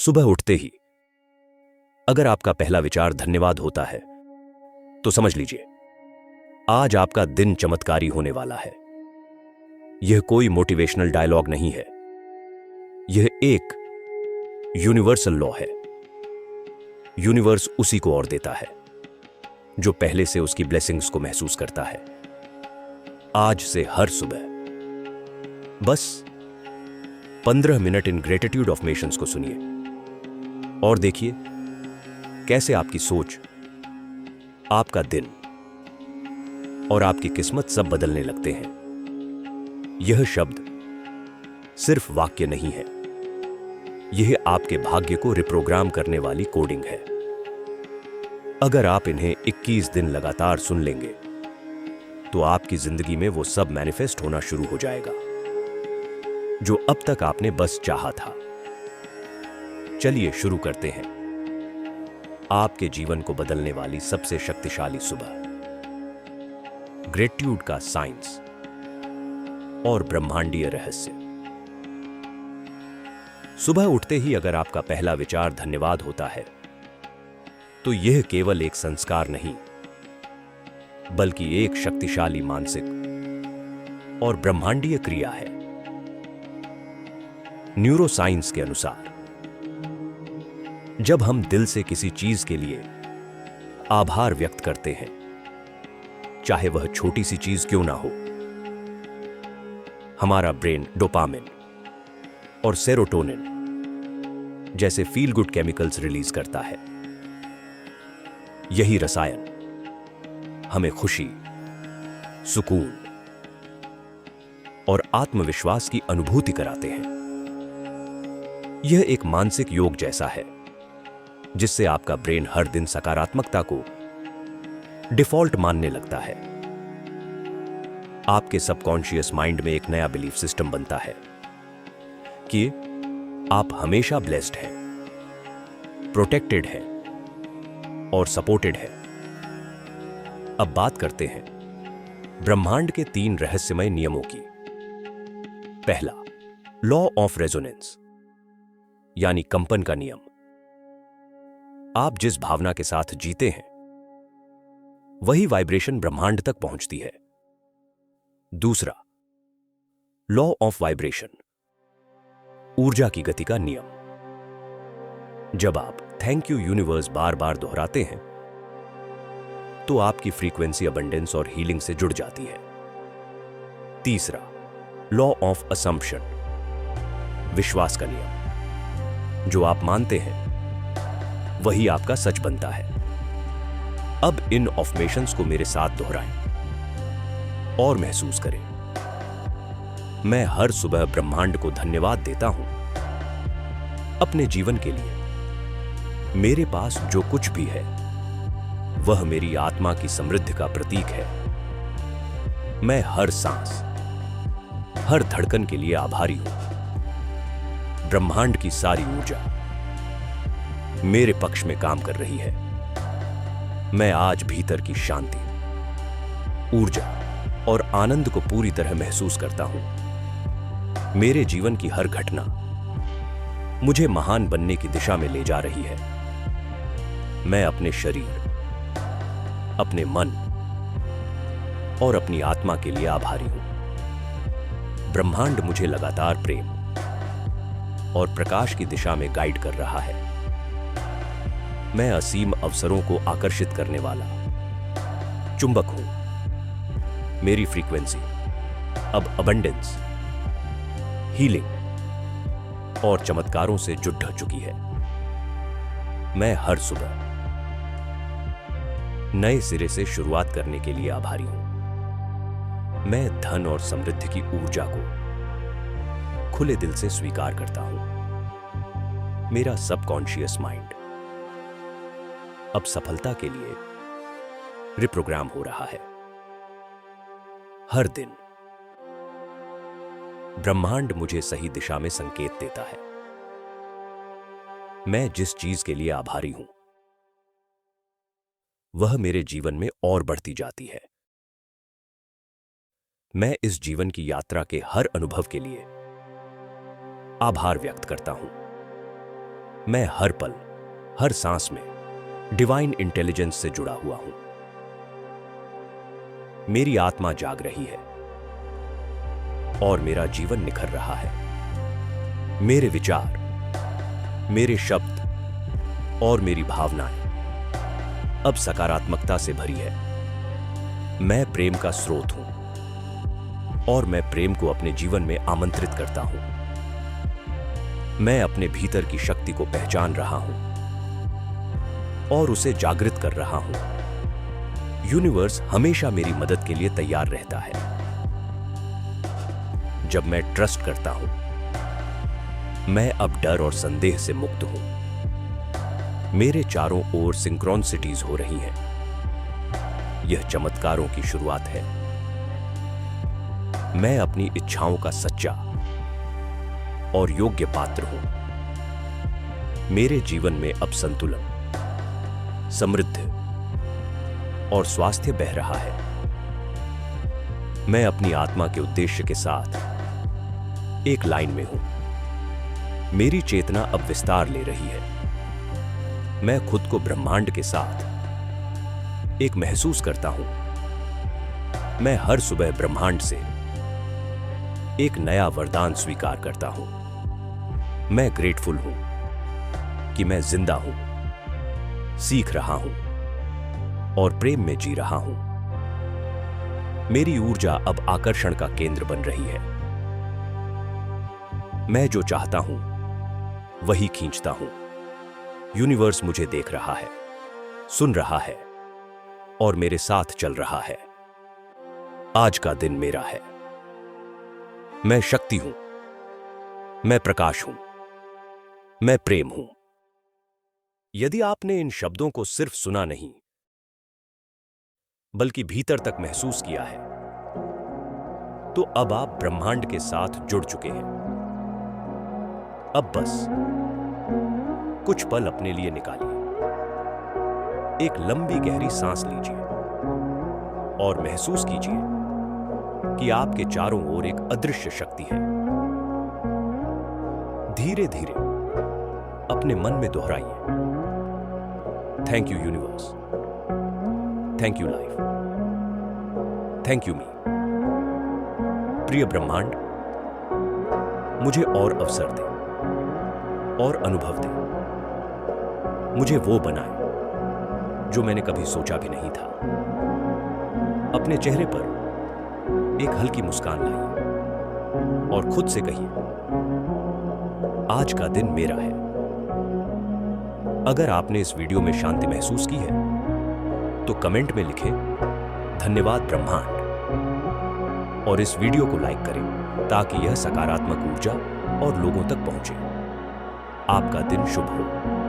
सुबह उठते ही अगर आपका पहला विचार धन्यवाद होता है तो समझ लीजिए आज आपका दिन चमत्कारी होने वाला है। यह कोई मोटिवेशनल डायलॉग नहीं है, यह एक यूनिवर्सल लॉ है। यूनिवर्स उसी को और देता है जो पहले से उसकी ब्लेसिंग्स को महसूस करता है। आज से हर सुबह बस 15 मिनट इन ग्रेटिट्यूड ऑफर्मेशंस को सुनिए और देखिए कैसे आपकी सोच, आपका दिन और आपकी किस्मत सब बदलने लगते हैं। यह शब्द सिर्फ वाक्य नहीं है, यह आपके भाग्य को रिप्रोग्राम करने वाली कोडिंग है। अगर आप इन्हें 21 दिन लगातार सुन लेंगे तो आपकी जिंदगी में वो सब मैनिफेस्ट होना शुरू हो जाएगा जो अब तक आपने बस चाहा था। चलिए शुरू करते हैं आपके जीवन को बदलने वाली सबसे शक्तिशाली सुबह, ग्रेटिट्यूड का साइंस और ब्रह्मांडीय रहस्य। सुबह उठते ही अगर आपका पहला विचार धन्यवाद होता है तो यह केवल एक संस्कार नहीं बल्कि एक शक्तिशाली मानसिक और ब्रह्मांडीय क्रिया है। न्यूरोसाइंस के अनुसार जब हम दिल से किसी चीज के लिए आभार व्यक्त करते हैं, चाहे वह छोटी सी चीज क्यों ना हो, हमारा ब्रेन डोपामिन और सेरोटोनिन जैसे फील गुड केमिकल्स रिलीज करता है। यही रसायन हमें खुशी, सुकून और आत्मविश्वास की अनुभूति कराते हैं। यह एक मानसिक योग जैसा है जिससे आपका ब्रेन हर दिन सकारात्मकता को डिफॉल्ट मानने लगता है। आपके सबकॉन्शियस माइंड में एक नया बिलीफ सिस्टम बनता है कि आप हमेशा ब्लेस्ड हैं, प्रोटेक्टेड हैं और सपोर्टेड हैं। अब बात करते हैं ब्रह्मांड के 3 रहस्यमय नियमों की। पहला, लॉ ऑफ रेजोनेंस यानी कंपन का नियम। आप जिस भावना के साथ जीते हैं वही वाइब्रेशन ब्रह्मांड तक पहुंचती है। दूसरा, लॉ ऑफ वाइब्रेशन, ऊर्जा की गति का नियम। जब आप थैंक यू यूनिवर्स बार बार दोहराते हैं तो आपकी फ्रीक्वेंसी अबंडेंस और हीलिंग से जुड़ जाती है। तीसरा, लॉ ऑफ असम्पशन, विश्वास का नियम। जो आप मानते हैं वही आपका सच बनता है। अब इन अफर्मेशंस को मेरे साथ दोहराएं और महसूस करें। मैं हर सुबह ब्रह्मांड को धन्यवाद देता हूं अपने जीवन के लिए। मेरे पास जो कुछ भी है वह मेरी आत्मा की समृद्धि का प्रतीक है। मैं हर सांस, हर धड़कन के लिए आभारी हूं। ब्रह्मांड की सारी ऊर्जा मेरे पक्ष में काम कर रही है। मैं आज भीतर की शांति, ऊर्जा और आनंद को पूरी तरह महसूस करता हूं। मेरे जीवन की हर घटना मुझे महान बनने की दिशा में ले जा रही है। मैं अपने शरीर, अपने मन और अपनी आत्मा के लिए आभारी हूं। ब्रह्मांड मुझे लगातार प्रेम और प्रकाश की दिशा में गाइड कर रहा है। मैं असीम अवसरों को आकर्षित करने वाला चुंबक हूं। मेरी फ्रीक्वेंसी अब अबंडेंस, हीलिंग और चमत्कारों से जुड़ चुकी है। मैं हर सुबह नए सिरे से शुरुआत करने के लिए आभारी हूं। मैं धन और समृद्धि की ऊर्जा को खुले दिल से स्वीकार करता हूं। मेरा सबकॉन्शियस माइंड अब सफलता के लिए रिप्रोग्राम हो रहा है। हर दिन ब्रह्मांड मुझे सही दिशा में संकेत देता है। मैं जिस चीज के लिए आभारी हूं वह मेरे जीवन में और बढ़ती जाती है। मैं इस जीवन की यात्रा के हर अनुभव के लिए आभार व्यक्त करता हूं। मैं हर पल, हर सांस में डिवाइन इंटेलिजेंस से जुड़ा हुआ हूं। मेरी आत्मा जाग रही है और मेरा जीवन निखर रहा है। मेरे विचार, मेरे शब्द और मेरी भावनाएं अब सकारात्मकता से भरी है। मैं प्रेम का स्रोत हूं और मैं प्रेम को अपने जीवन में आमंत्रित करता हूं। मैं अपने भीतर की शक्ति को पहचान रहा हूं और उसे जागृत कर रहा हूं। यूनिवर्स हमेशा मेरी मदद के लिए तैयार रहता है। जब मैं ट्रस्ट करता हूं, मैं अब डर और संदेह से मुक्त हूं। मेरे चारों ओर सिंक्रोनिसिटीज हो रही हैं। यह चमत्कारों की शुरुआत है। मैं अपनी इच्छाओं का सच्चा और योग्य पात्र हूं। मेरे जीवन में अब संतुलन, समृद्धि और स्वास्थ्य बह रहा है। मैं अपनी आत्मा के उद्देश्य के साथ एक लाइन में हूं। मेरी चेतना अब विस्तार ले रही है। मैं खुद को ब्रह्मांड के साथ एक महसूस करता हूं। मैं हर सुबह ब्रह्मांड से एक नया वरदान स्वीकार करता हूं। मैं ग्रेटफुल हूं कि मैं जिंदा हूं, सीख रहा हूं और प्रेम में जी रहा हूं। मेरी ऊर्जा अब आकर्षण का केंद्र बन रही है। मैं जो चाहता हूं वही खींचता हूं। यूनिवर्स मुझे देख रहा है, सुन रहा है और मेरे साथ चल रहा है। आज का दिन मेरा है। मैं शक्ति हूं, मैं प्रकाश हूं, मैं प्रेम हूं। यदि आपने इन शब्दों को सिर्फ सुना नहीं, बल्कि भीतर तक महसूस किया है, तो अब आप ब्रह्मांड के साथ जुड़ चुके हैं। अब बस कुछ पल अपने लिए निकालिए। एक लंबी गहरी सांस लीजिए और महसूस कीजिए कि आपके चारों ओर एक अदृश्य शक्ति है। धीरे धीरे अपने मन में दोहराइए, thank you universe, thank you life, thank you me. प्रिय ब्रह्मांड, मुझे और अवसर दे और अनुभव दे। मुझे वो बनाए जो मैंने कभी सोचा भी नहीं था। अपने चेहरे पर एक हल्की मुस्कान लाइए और खुद से कहिए, आज का दिन मेरा है। अगर आपने इस वीडियो में शांति महसूस की है तो कमेंट में लिखें, धन्यवाद ब्रह्मांड, और इस वीडियो को लाइक करें ताकि यह सकारात्मक ऊर्जा और लोगों तक पहुंचे। आपका दिन शुभ हो।